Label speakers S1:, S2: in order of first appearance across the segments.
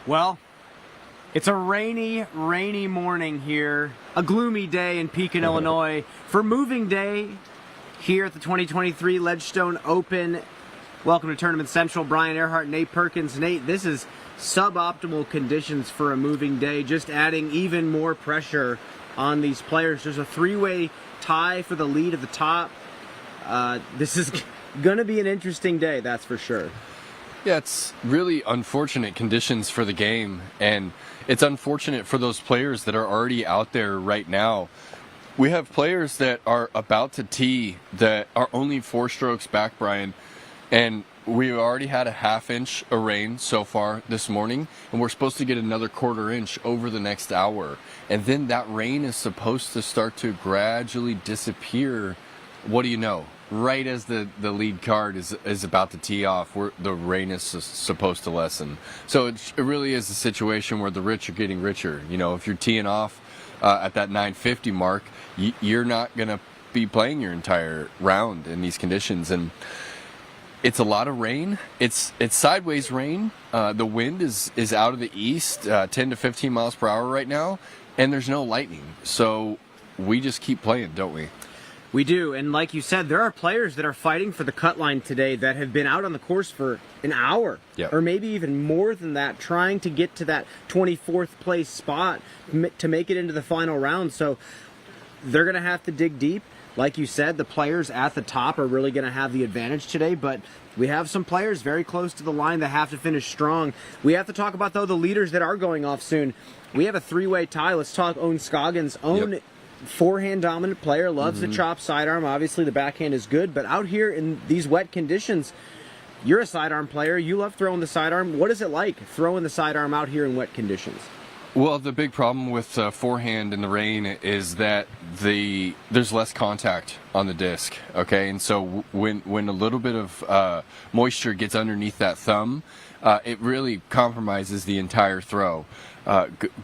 S1: Well, it's a rainy morning here. A gloomy day in Pekin, Illinois for moving day here at the 2023 Ledgestone Open. Welcome to Tournament Central. Brian Earhart, Nate Perkins. Nate, this is suboptimal conditions for a moving day, just adding even more pressure on these players. There's a three-way tie for the lead at the top. This is going to be an interesting day, that's for sure.
S2: Yeah, it's really unfortunate conditions for the game, and it's unfortunate for those players that are already out there right now. We have players that are about to tee that are only 4 strokes back, Brian, and we've already had a ½ inch of rain so far this morning, and we're supposed to get another ½ inch over the next hour. And then that rain is supposed to start to gradually disappear. What do you know? Right as the lead card is about to tee off, where the rain is supposed to lessen. So it really is a situation where the rich are getting richer. You know, if you're teeing off at that 950 mark, you're not going to be playing your entire round in these conditions. And it's a lot of rain. It's sideways rain. The wind is out of the east, 10 to 15 miles per hour right now, and there's no lightning. So we just keep playing, don't we?
S1: We do, and like you said, there are players that are fighting for the cut line today that have been out on the course for an hour, or maybe even more than that, trying to get to that 24th place spot to make it into the final round. So they're going to have to dig deep. Like you said, the players at the top are really going to have the advantage today, but we have some players very close to the line that have to finish strong. We have to talk about, though, the leaders that are going off soon. We have a three-way tie. Let's talk Ohn Scoggins. Ohn, forehand dominant player, loves the chop sidearm. Obviously the backhand is good, but out here in these wet conditions, you're a sidearm player. You love throwing the sidearm. What is it like throwing the sidearm out here in wet conditions?
S2: Well, the big problem with forehand in the rain is that there's less contact on the disc, okay? And so when a little bit of moisture gets underneath that thumb, it really compromises the entire throw.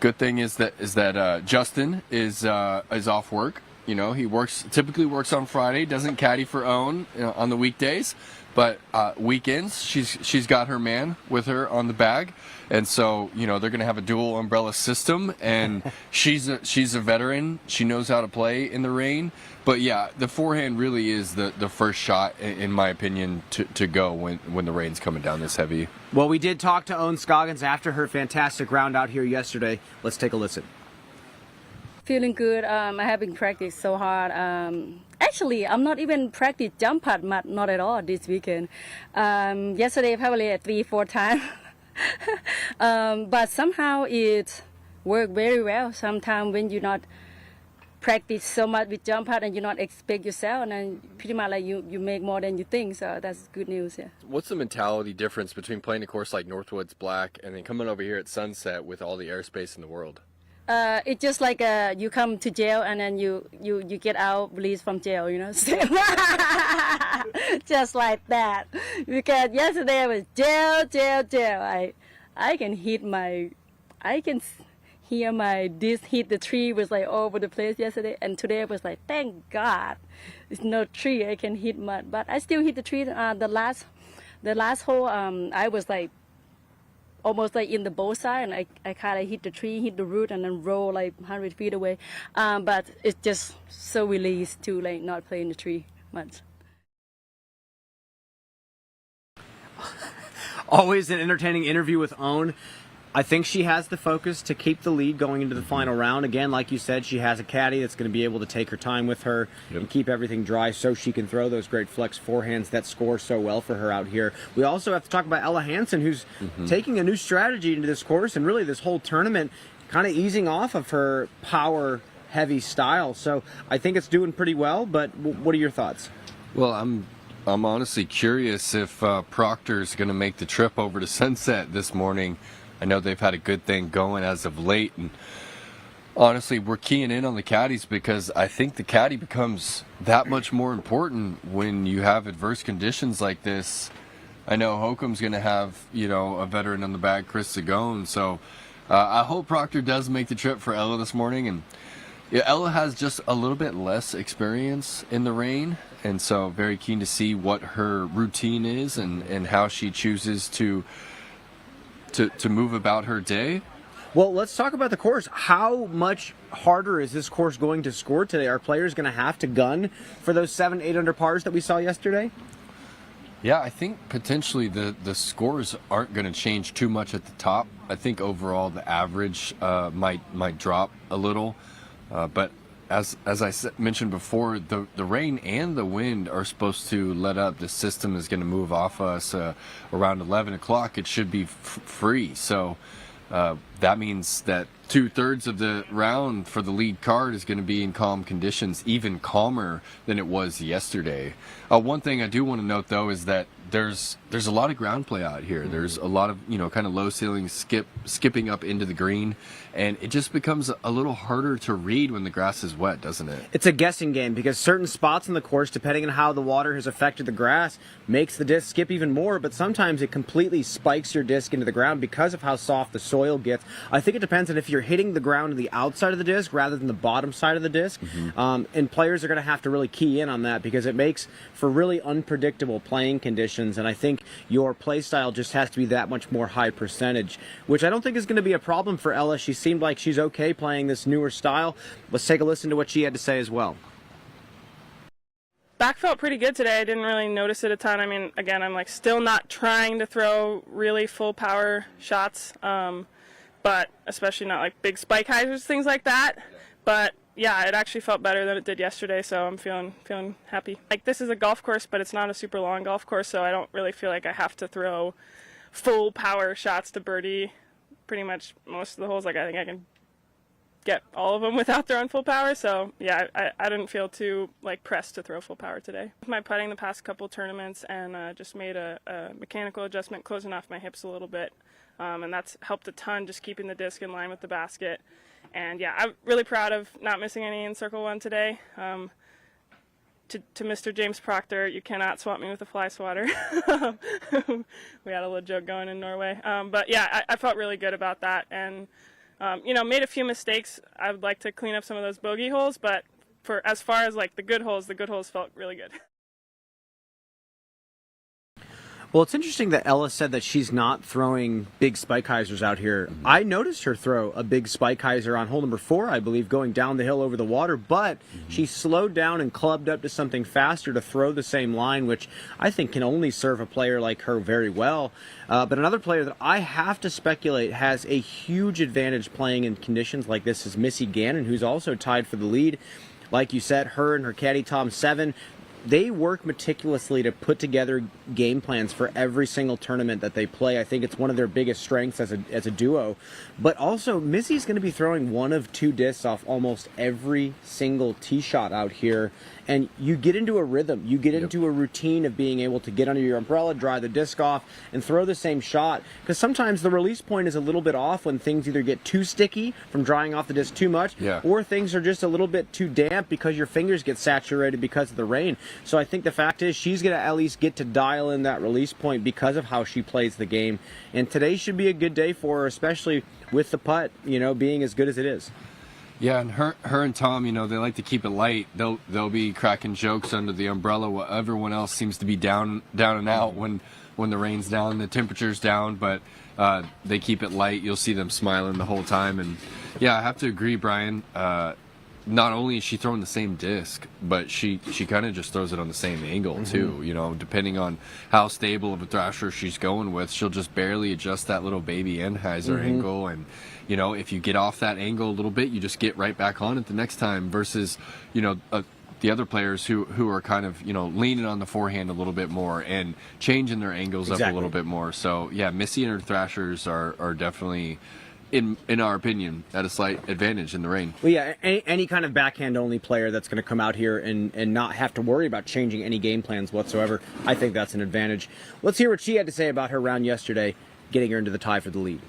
S2: Good thing is that Justin is off work. You know, he typically works on Friday, doesn't caddy for Ohn on the weekdays, but weekends she's got her man with her on the bag, and so you know they're going to have a dual umbrella system. And she's a veteran. She knows how to play in the rain. But yeah, the forehand really is the first shot, in my opinion, to go when the rain's coming down this heavy.
S1: Well, we did talk to Ohn Scoggins after her fantastic round out here yesterday. Let's take a listen.
S3: Feeling good. I have been practiced so hard. Actually, I'm not even practice jump putt much, not at all this weekend. Yesterday, probably 3-4 times. But somehow it worked very well. Sometimes when you not practice so much with jump putt and you not expect yourself, and then pretty much like you make more than you think. So that's good news. Yeah.
S2: What's the mentality difference between playing a course like Northwoods Black and then coming over here at Sunset with all the airspace in the world?
S3: It's just like you come to jail and then you get out released from jail, you know. Just like that. Because yesterday I was jail. I can hear my disc hit the tree. Was like all over the place yesterday, and today I was like, thank God, it's no tree I can hit mud, but I still hit the tree. The last hole, I was like almost like in the bow side, and I kind of hit the tree, hit the root, and then roll like 100 feet away. But it's just so released to like not play in the tree much.
S1: Always an entertaining interview with Ohn. I think she has the focus to keep the lead going into the final round. Again, like you said, she has a caddy that's going to be able to take her time with her and keep everything dry so she can throw those great flex forehands that score so well for her out here. We also have to talk about Ella Hansen, who's taking a new strategy into this course and really this whole tournament, kind of easing off of her power-heavy style. So I think it's doing pretty well, but what are your thoughts?
S2: Well, I'm honestly curious if Proctor's going to make the trip over to Sunset this morning. I know they've had a good thing going as of late, and honestly, we're keying in on the caddies because I think the caddy becomes that much more important when you have adverse conditions like this. I know Holcomb's going to have, you know, a veteran on the bag, Chris Sagone, so I hope Proctor does make the trip for Ella this morning. And yeah, Ella has just a little bit less experience in the rain, and so very keen to see what her routine is and how she chooses to to move about her day.
S1: Well, let's talk about the course. How much harder is this course going to score today? Are players going to have to gun for those 7-8 under pars that we saw yesterday?
S2: Yeah, I think potentially the scores aren't going to change too much at the top. I think overall the average might drop a little, but as I mentioned before, the rain and the wind are supposed to let up. The system is going to move off us around 11 o'clock. It should be free, so that means that 2/3 of the round for the lead card is going to be in calm conditions, even calmer than it was yesterday. One thing I do want to note, though, is that there's a lot of ground play out here. There's a lot of, kind of low ceiling skipping up into the green, and it just becomes a little harder to read when the grass is wet, doesn't it?
S1: It's a guessing game because certain spots in the course, depending on how the water has affected the grass, makes the disc skip even more, but sometimes it completely spikes your disc into the ground because of how soft the soil gets. I think it depends on if you're hitting the ground on the outside of the disc rather than the bottom side of the disc, and players are going to have to really key in on that because it makes for really unpredictable playing conditions, and I think your play style just has to be that much more high percentage, which I don't think is going to be a problem for Ella. She seemed like she's okay playing this newer style. Let's take a listen to what she had to say as well.
S4: Back felt pretty good today. I didn't really notice it a ton. I mean, again, I'm like still not trying to throw really full power shots, but especially not like big spike hyzers, things like that. But yeah, it actually felt better than it did yesterday, so I'm feeling happy. Like, this is a golf course, but it's not a super long golf course, so I don't really feel like I have to throw full power shots to birdie pretty much most of the holes. Like, I think I can get all of them without throwing full power, so yeah, I didn't feel too like pressed to throw full power today. With my putting the past couple tournaments, and just made a mechanical adjustment, closing off my hips a little bit, and that's helped a ton, just keeping the disc in line with the basket. And yeah, I'm really proud of not missing any in Circle 1 today. To Mr. James Proctor, you cannot swap me with a fly swatter. We had a little joke going in Norway. But yeah, I felt really good about that. And, made a few mistakes. I would like to clean up some of those bogey holes, but as far as like the good holes felt really good.
S1: Well, it's interesting that Ella said that she's not throwing big spike hyzers out here. I noticed her throw a big spike hyzer on hole number 4, I believe, going down the hill over the water, but she slowed down and clubbed up to something faster to throw the same line, which I think can only serve a player like her very well. But another player that I have to speculate has a huge advantage playing in conditions like this is Missy Gannon, who's also tied for the lead. Like you said, her and her caddy Tom Seven, they work meticulously to put together game plans for every single tournament that they play. I think it's one of their biggest strengths as a duo. But also, Missy's going to be throwing one of 2 discs off almost every single tee shot out here. And you get into a rhythm. You get into a routine of being able to get under your umbrella, dry the disc off, and throw the same shot. Because sometimes the release point is a little bit off when things either get too sticky from drying off the disc too much, or things are just a little bit too damp because your fingers get saturated because of the rain. So I think the fact is she's going to at least get to dial in that release point because of how she plays the game. And today should be a good day for her, especially with the putt, being as good as it is.
S2: Yeah, and her and Tom, they like to keep it light. They'll be cracking jokes under the umbrella while everyone else seems to be down and out when the rain's down, the temperature's down, but they keep it light. You'll see them smiling the whole time. And yeah, I have to agree, Brian. Not only is she throwing the same disc, but she kind of just throws it on the same angle too. Depending on how stable of a thrasher she's going with, she'll just barely adjust that little baby Enheiser angle, and if you get off that angle a little bit, you just get right back on it the next time. Versus the other players who are kind of leaning on the forehand a little bit more and changing their angles up a little bit more. So yeah, Missy and her thrashers are definitely, in our opinion, at a slight advantage in the rain.
S1: Well, yeah, any kind of backhand-only player that's going to come out here and not have to worry about changing any game plans whatsoever, I think that's an advantage. Let's hear what she had to say about her round yesterday, getting her into the tie for the lead.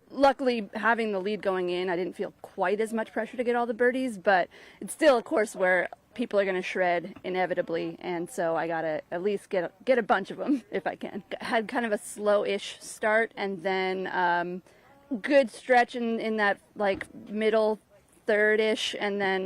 S3: Luckily, having the lead going in, I didn't feel quite as much pressure to get all the birdies, but it's still a course where people are going to shred inevitably, and so I got to at least get a bunch of them if I can. Had kind of a slow-ish start, and then good stretch in that like middle third-ish, and then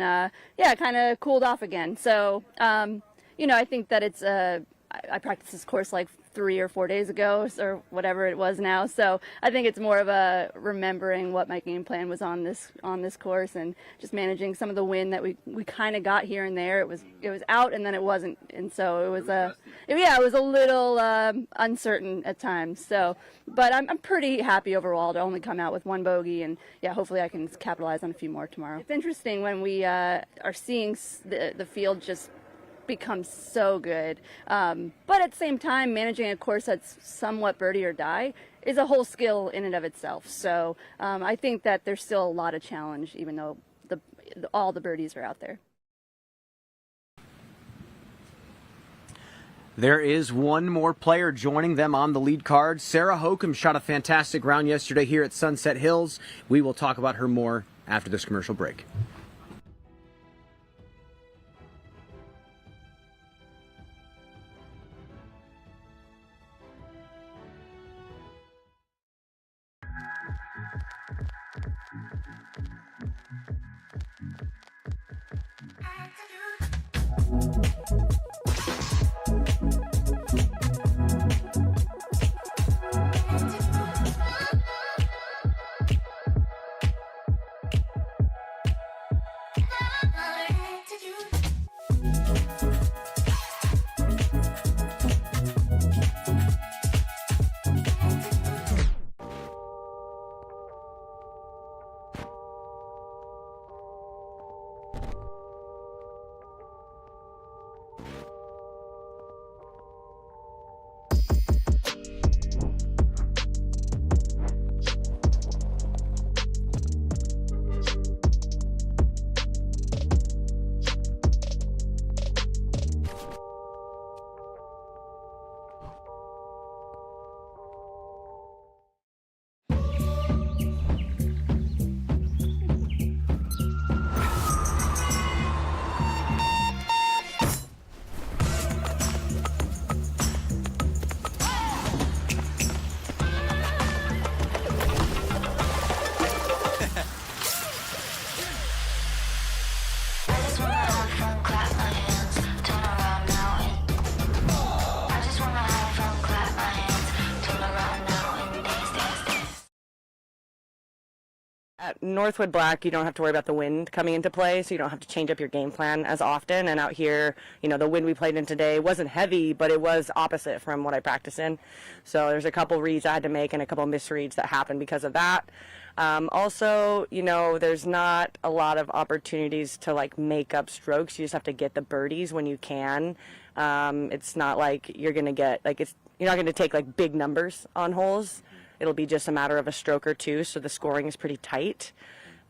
S3: kind of cooled off again. So I think that it's I practice this course like 3 or 4 days ago or whatever it was now. So I think it's more of a remembering what my game plan was on this course, and just managing some of the wind that we kind of got here and there. It was out and then it wasn't, and so it was a little uncertain at times. So, but I'm pretty happy overall to only come out with 1 bogey, and yeah, hopefully I can capitalize on a few more tomorrow. It's interesting when we are seeing the field just become so good, but at the same time, managing a course that's somewhat birdie or die is a whole skill in and of itself. So I think that there's still a lot of challenge, even though all the birdies are out there.
S1: There is one more player joining them on the lead card. Sarah Hokum shot a fantastic round yesterday here at Sunset Hills. We will talk about her more after this commercial break.
S5: At Northwood Black, you don't have to worry about the wind coming into play, so you don't have to change up your game plan as often. And out here, you know, the wind we played in today wasn't heavy, but it was opposite from what I practice in. So there's a couple reads I had to make and a couple misreads that happened because of that. Also, you know, there's not a lot of opportunities to like make up strokes. You just have to get the birdies when you can. It's not like you're going to get you're not going to take like big numbers on holes. It'll be just a matter of a stroke or two, so the scoring is pretty tight.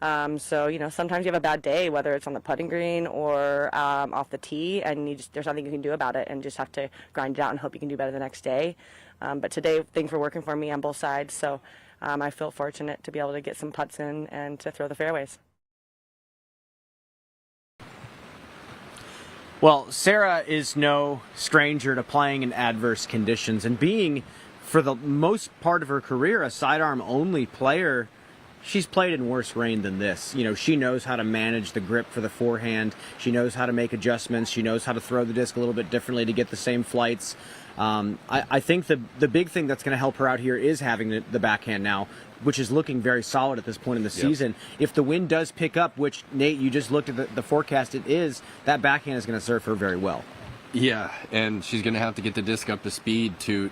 S5: So, you know, sometimes you have a bad day, whether it's on the putting green or off the tee, and there's nothing you can do about it, and just have to grind it out and hope you can do better the next day. But today, things were working for me on both sides, so I feel fortunate to be able to get some putts in and to throw the fairways.
S1: Well, Sarah is no stranger to playing in adverse conditions, and being, for the most part of her career, a sidearm only player, she's played in worse rain than this. You know, she knows how to manage the grip for the forehand. She knows how to make adjustments. She knows how to throw the disc a little bit differently to get the same flights. I think the big thing that's going to help her out here is having the backhand now, which is looking very solid at this point in the season. If the wind does pick up, which, Nate, you just looked at the forecast, it is, that backhand is going to serve her very well.
S2: Yeah, and she's going to have to get the disc up to speed to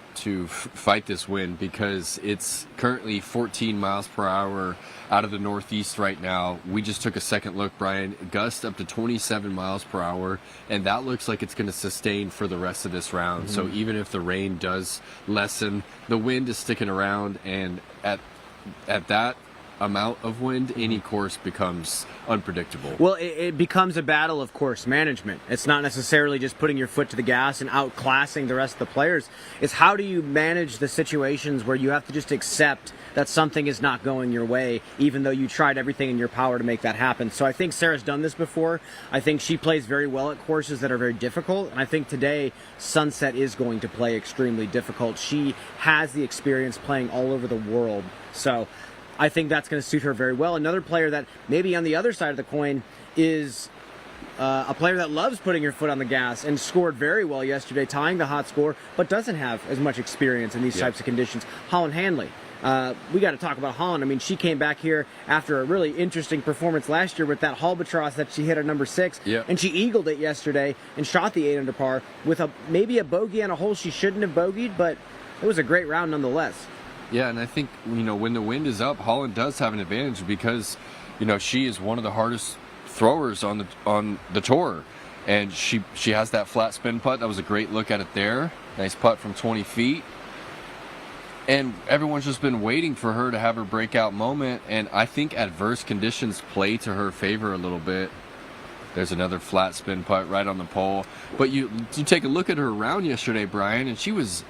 S2: fight this wind, because it's currently 14 miles per hour out of the northeast right now. We just took a second look, Brian. Gust up to 27 miles per hour, and that looks like it's going to sustain for the rest of this round. Mm-hmm. So even if the rain does lessen, the wind is sticking around, and at that amount of wind, any course becomes unpredictable.
S1: Well, it becomes a battle of course management. It's not necessarily just putting your foot to the gas and outclassing the rest of the players. It's how do you manage the situations where you have to just accept that something is not going your way, even though you tried everything in your power to make that happen. So I think Sarah's done this before. I think she plays very well at courses that are very difficult, and I think today Sunset is going to play extremely difficult. She has the experience playing all over the world, so I think that's going to suit her very well. Another player that maybe on the other side of the coin is a player that loves putting her foot on the gas and scored very well yesterday, tying the hot score, but doesn't have as much experience in these types of conditions. Holyn Handley. We got to talk about Holyn. I mean, she came back here after a really interesting performance last year with that Albatross that she hit at number 6, and she eagled it yesterday and shot the 8 under par with maybe a bogey on a hole she shouldn't have bogeyed, but it was a great round nonetheless.
S2: Yeah, and I think, when the wind is up, Holyn does have an advantage because, she is one of the hardest throwers on the tour, and she has that flat spin putt. That was a great look at it there. Nice putt from 20 feet. And everyone's just been waiting for her to have her breakout moment, and I think adverse conditions play to her favor a little bit. There's another flat spin putt right on the pole. But you take a look at her round yesterday, Brian, and she was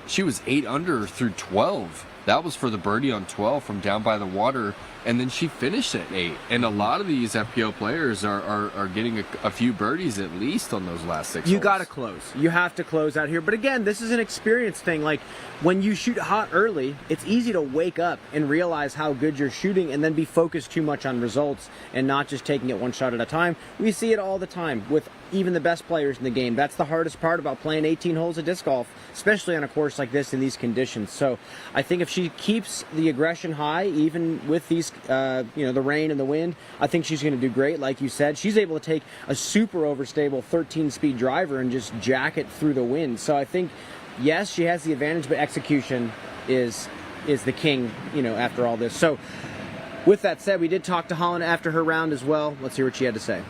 S2: 8 under through 12. That was for the birdie on 12 from down by the water, and then she finished at 8. And a lot of these FPO players are getting a few birdies at least on those last 6 holes.
S1: You got to close. You have to close out here. But again, this is an experience thing. Like, when you shoot hot early, it's easy to wake up and realize how good you're shooting and then be focused too much on results and not just taking it one shot at a time. We see it all the time with even the best players in the game. That's the hardest part about playing 18 holes of disc golf, especially on a course like this in these conditions. So I think if she keeps the aggression high, even with these, the rain and the wind, I think she's going to do great. Like you said, she's able to take a super overstable 13-speed driver and just jack it through the wind. So I think, yes, she has the advantage, but execution is the king, after all this. So with that said, we did talk to Holyn after her round as well. Let's hear what she had to say.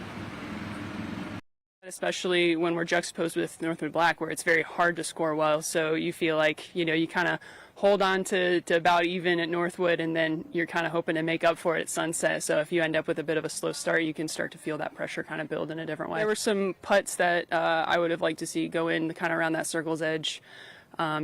S6: Especially when we're juxtaposed with Northwood Black, where it's very hard to score well. So you feel like, you kind of hold on to about even at Northwood, and then you're kind of hoping to make up for it at Sunset. So if you end up with a bit of a slow start, you can start to feel that pressure kind of build in a different way. There were some putts that I would have liked to see go in kind of around that circle's edge.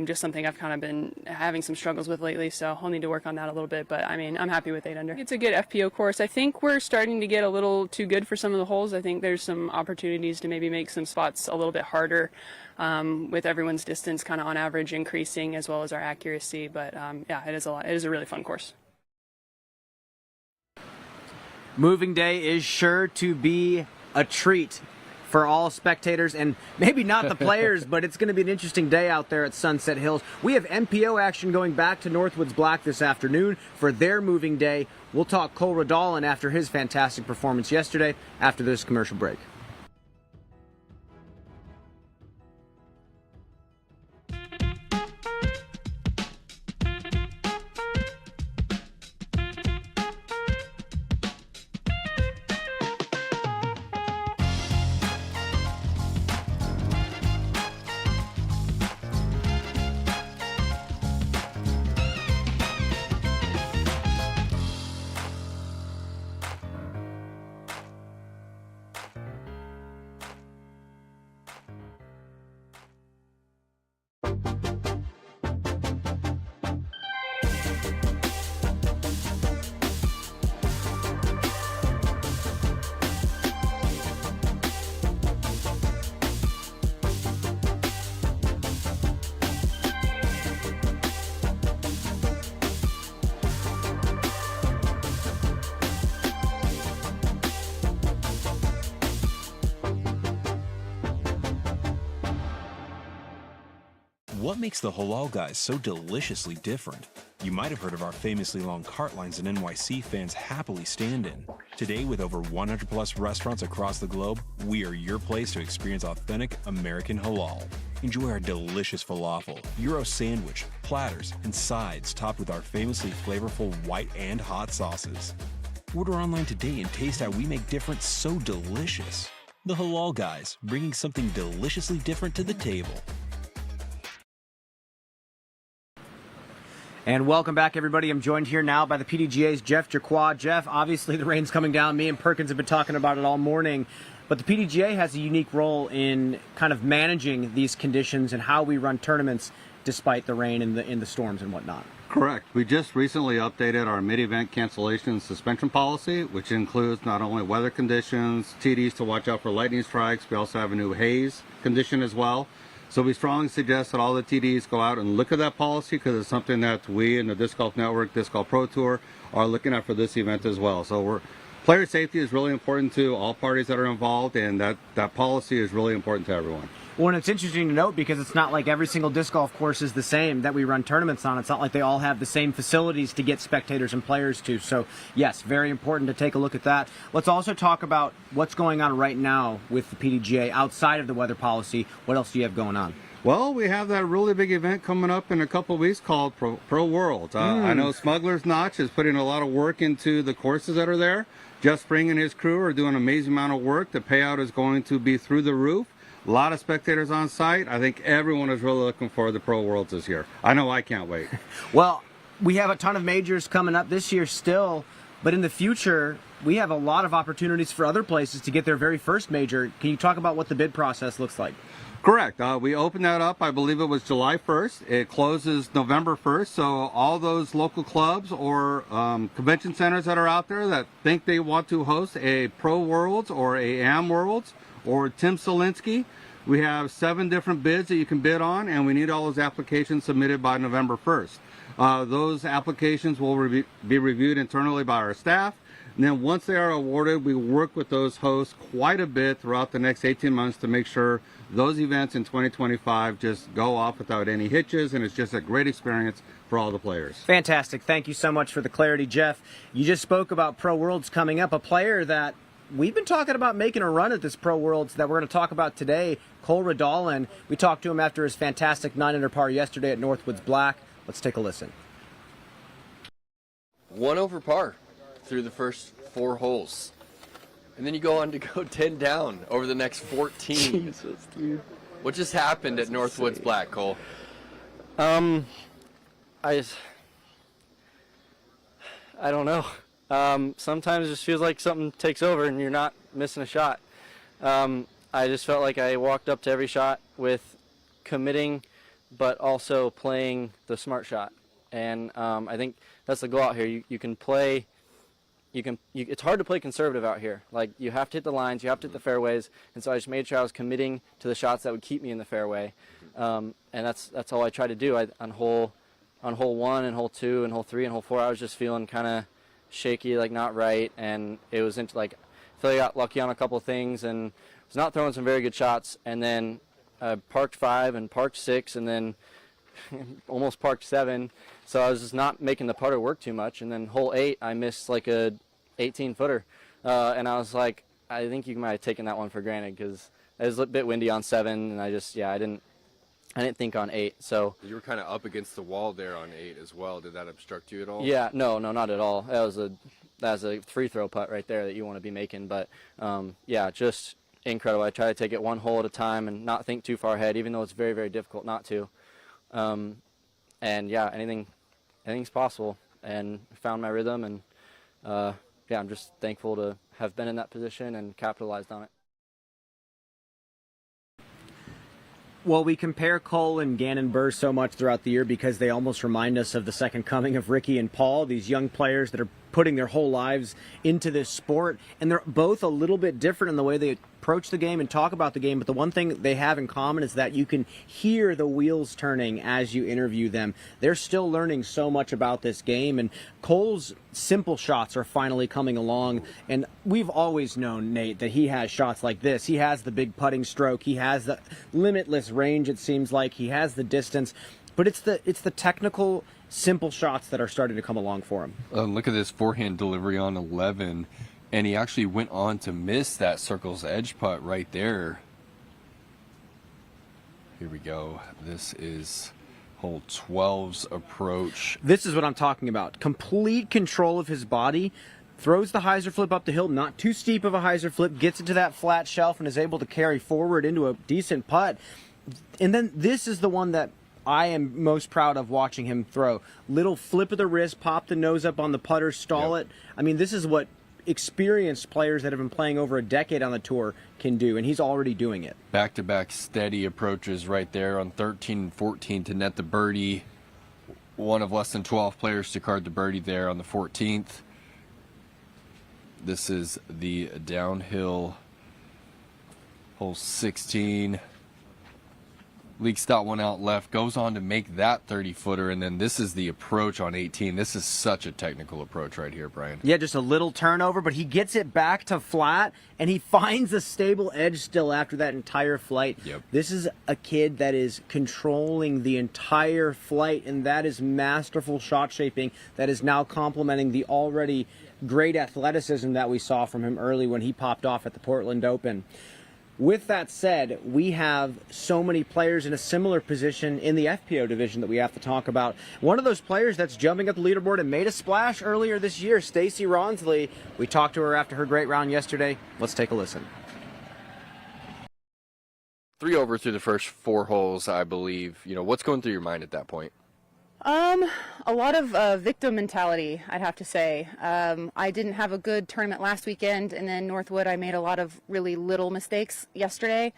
S6: Just something I've kind of been having some struggles with lately, so I'll need to work on that a little bit. But I mean, I'm happy with 8 under. It's a good FPO course. I think we're starting to get a little too good for some of the holes. I think there's some opportunities to maybe make some spots a little bit harder, with everyone's distance kind of on average increasing, as well as our accuracy. But yeah, it is a really fun course.
S1: Moving day is sure to be a treat for all spectators, and maybe not the players, but it's going to be an interesting day out there at Sunset Hills. We have MPO action going back to Northwoods Black this afternoon for their moving day. We'll talk Cole Redalen after his fantastic performance yesterday after this commercial break.
S7: What makes the Halal Guys so deliciously different? You might have heard of our famously long cart lines that NYC fans happily stand in. Today, with over 100 plus restaurants across the globe, we are your place to experience authentic American halal. Enjoy our delicious falafel, Euro sandwich, platters, and sides topped with our famously flavorful white and hot sauces. Order online today and taste how we make different so delicious. The Halal Guys, bringing something deliciously different to the table.
S1: And welcome back, everybody. I'm joined here now by the PDGA's Jeff Jaquad. Jeff, obviously the rain's coming down. Me and Perkins have been talking about it all morning. But the PDGA has a unique role in kind of managing these conditions and how we run tournaments despite the rain and the storms and whatnot.
S8: Correct. We just recently updated our mid-event cancellation and suspension policy, which includes not only weather conditions, TDs to watch out for lightning strikes. We also have a new haze condition as well. So we strongly suggest that all the TDs go out and look at that policy, because it's something that we in the Disc Golf Network, Disc Golf Pro Tour, are looking at for this event as well. So we're player safety is really important to all parties that are involved, and that policy is really important to everyone.
S1: Well, and it's interesting to note because it's not like every single disc golf course is the same that we run tournaments on. It's not like they all have the same facilities to get spectators and players to. So, yes, very important to take a look at that. Let's also talk about what's going on right now with the PDGA outside of the weather policy. What else do you have going on?
S8: Well, we have that really big event coming up in a couple of weeks called Pro Worlds. I know Smuggler's Notch is putting a lot of work into the courses that are there. Jeff Spring and his crew are doing an amazing amount of work. The payout is going to be through the roof. A lot of spectators on site. I think everyone is really looking for the Pro Worlds this year. I know I can't wait.
S1: Well, we have a ton of majors coming up this year still, but in the future, we have a lot of opportunities for other places to get their very first major. Can you talk about what the bid process looks like?
S8: Correct. We opened that up, I believe it was July 1st. It closes November 1st. So all those local clubs or convention centers that are out there that think they want to host a Pro Worlds or a AM Worlds or Tim Solinsky, we have 7 different bids that you can bid on, and we need all those applications submitted by November 1st. Those applications will be reviewed internally by our staff. And then once they are awarded, we work with those hosts quite a bit throughout the next 18 months to make sure those events in 2025 just go off without any hitches, and it's just a great experience for all the players.
S1: Fantastic. Thank you so much for the clarity, Jeff. You just spoke about Pro Worlds coming up, a player that we've been talking about making a run at this Pro Worlds that we're going to talk about today, Cole Redalen. We talked to him after his fantastic 9-under par yesterday at Northwoods Black. Let's take a listen.
S2: 1 over par through the first 4 holes. And then you go on to go 10 down over the next 14.
S9: Jesus, dude.
S2: What just happened at Northwoods Black, Cole?
S9: I don't know. Sometimes it just feels like something takes over and you're not missing a shot. I just felt like I walked up to every shot with committing, but also playing the smart shot. And I think that's the goal out here. You can play. It's hard to play conservative out here. Like, you have to hit the lines, you have to hit the fairways, and so I just made sure I was committing to the shots that would keep me in the fairway, and that's all I tried to do. On hole 1 and hole 2 and hole 3 and hole 4, I was just feeling kind of shaky, like not right, and it was into like, I feel like I got lucky on a couple of things and was not throwing some very good shots, and then parked 5 and parked 6 and then almost parked 7, so I was just not making the putter work too much, and then hole 8 I missed like a 18-footer, and I was like, I think you might have taken that one for granted because it was a bit windy on 7, and I didn't think on 8. So
S2: You were kind of up against the wall there on 8 as well. Did that obstruct you at all?
S9: yeah, no, not at all. That was a free throw putt right there that you want to be making, but yeah, just incredible. I try to take it 1 hole at a time and not think too far ahead, even though it's very, very difficult not to. And yeah, anything's possible, and found my rhythm, and yeah, I'm just thankful to have been in that position and capitalized on it.
S1: Well, we compare Cole and Gannon Burr so much throughout the year because they almost remind us of the second coming of Ricky and Paul, these young players that are putting their whole lives into this sport, and they're both a little bit different in the way they approach the game and talk about the game, but the one thing they have in common is that you can hear the wheels turning as you interview them. They're still learning so much about this game, and Cole's simple shots are finally coming along, and we've always known, Nate, that he has shots like this. He has the big putting stroke, he has the limitless range, it seems like, he has the distance, but it's the technical, simple shots that are starting to come along for him.
S2: Look at this forehand delivery on 11, and he actually went on to miss that circle's edge putt right there. Here we go. This is hole 12's approach.
S1: This is what I'm talking about. Complete control of his body. Throws the hyzer flip up the hill, not too steep of a hyzer flip, gets it to that flat shelf and is able to carry forward into a decent putt. And then this is the one that I am most proud of watching him throw. Little flip of the wrist, pop the nose up on the putter, stall it. I mean, this is what experienced players that have been playing over a decade on the tour can do, and he's already doing it.
S2: Back-to-back steady approaches right there on 13 and 14 to net the birdie. One of less than 12 players to card the birdie there on the 14th. This is the downhill hole 16. leaks that one out left, goes on to make that 30-footer, and then this is the approach on 18. This is such a technical approach right here, Brian.
S1: Yeah, just a little turnover, but he gets it back to flat, and he finds a stable edge still after that entire flight.
S2: Yep.
S1: This is a kid that is controlling the entire flight, and that is masterful shot shaping that is now complementing the already great athleticism that we saw from him early when he popped off at the Portland Open. With that said, we have so many players in a similar position in the FPO division that we have to talk about. One of those players that's jumping up the leaderboard and made a splash earlier this year, Stacy Ronsley. We talked to her after her great round yesterday. Let's take a listen.
S2: 3 over through the first 4 holes, I believe. What's going through your mind at that point?
S10: A lot of victim mentality, I'd have to say. I didn't have a good tournament last weekend, and then Northwood, I made a lot of really little mistakes yesterday,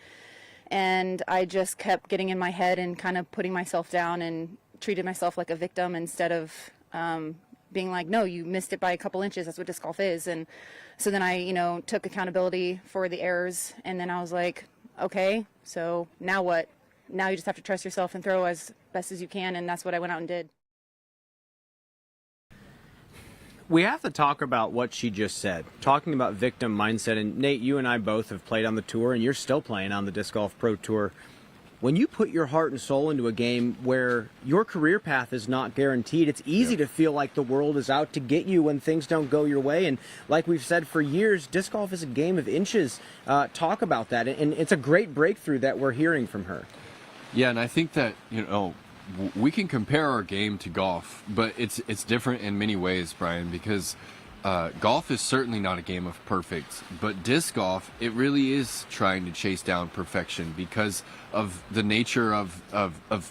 S10: and I just kept getting in my head and kind of putting myself down and treated myself like a victim instead of being like, no, you missed it by a couple inches. That's what disc golf is. And so then I, took accountability for the errors, and then I was like, okay, so now what? Now you just have to trust yourself and throw as best as you can, and that's what I went out and did.
S1: We have to talk about what she just said, talking about victim mindset. And Nate, you and I both have played on the tour, and you're still playing on the Disc Golf Pro Tour. When you put your heart and soul into a game where your career path is not guaranteed, it's easy to feel like the world is out to get you when things don't go your way. And like we've said for years, disc golf is a game of inches. Talk about that. And it's a great breakthrough that we're hearing from her.
S2: Yeah, and I think that, we can compare our game to golf, but it's different in many ways, Brian, because golf is certainly not a game of perfect, but disc golf, it really is trying to chase down perfection because of the nature of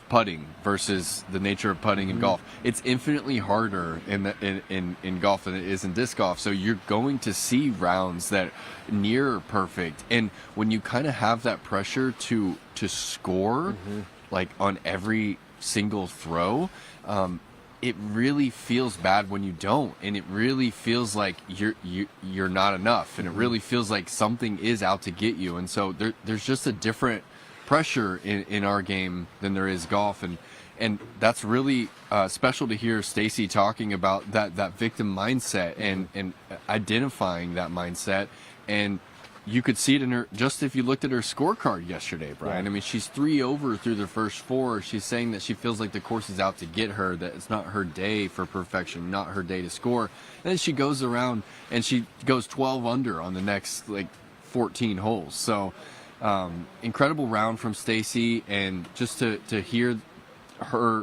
S2: putting versus the nature of putting in golf. It's infinitely harder in golf than it is in disc golf, so you're going to see rounds that near perfect, and when you kind of have that pressure to score like on every single throw, it really feels bad when you don't, and it really feels like you're not enough, and it really feels like something is out to get you. And so there's just a different pressure in our game than there is golf, and that's really special to hear Stacy talking about that victim mindset and identifying that mindset. And you could see it in her, just if you looked at her scorecard yesterday, Brian. Yeah. I mean, she's 3 over through the first 4. She's saying that she feels like the course is out to get her, that it's not her day for perfection, not her day to score. And then she goes around and she goes 12 under on the next 14 holes. So incredible round from Stacy, and just to hear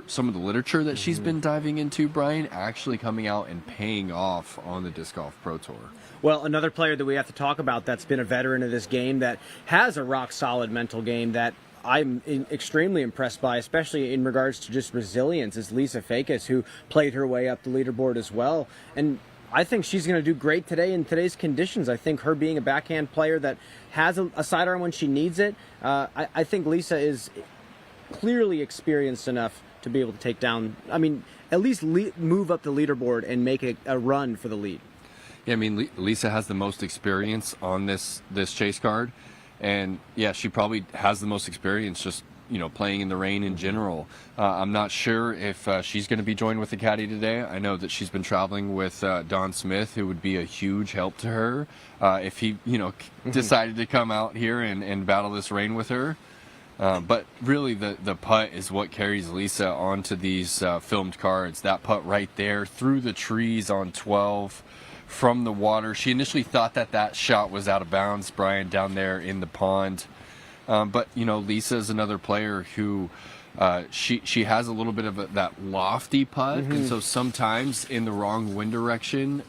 S2: some of the literature that she's been diving into, Brian, actually coming out and paying off on the Disc Golf Pro Tour.
S1: Well, another player that we have to talk about that's been a veteran of this game, that has a rock-solid mental game that I'm extremely impressed by, especially in regards to just resilience, is Lisa Fakis, who played her way up the leaderboard as well. And I think she's going to do great today in today's conditions. I think her being a backhand player that has a sidearm when she needs it, I think Lisa is clearly experienced enough to be able to take down, at least move up the leaderboard and make a run for the lead.
S2: Yeah, I mean, Lisa has the most experience on this chase card, and yeah, she probably has the most experience just playing in the rain in general. I'm not sure if she's going to be joined with the caddy today. I know that she's been traveling with Don Smith, who would be a huge help to her if he decided to come out here and battle this rain with her. But really the putt is what carries Lisa onto these filmed cards. That putt right there through the trees on 12 from the water. She initially thought that shot was out of bounds, Brian, down there in the pond. But Lisa is another player who she has a little bit of that lofty putt, and so sometimes in the wrong wind direction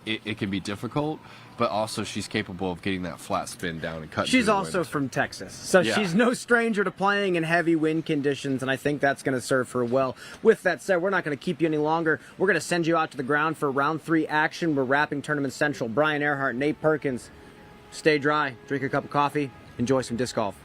S2: it can be difficult. But also she's capable of getting that flat spin down and cutting.
S1: She's also from Texas, so she's no stranger to playing in heavy wind conditions, and I think that's going to serve her well. With that said, we're not going to keep you any longer. We're going to send you out to the ground for round 3 action. We're wrapping Tournament Central. Brian Earhart, Nate Perkins, stay dry, drink a cup of coffee, enjoy some disc golf.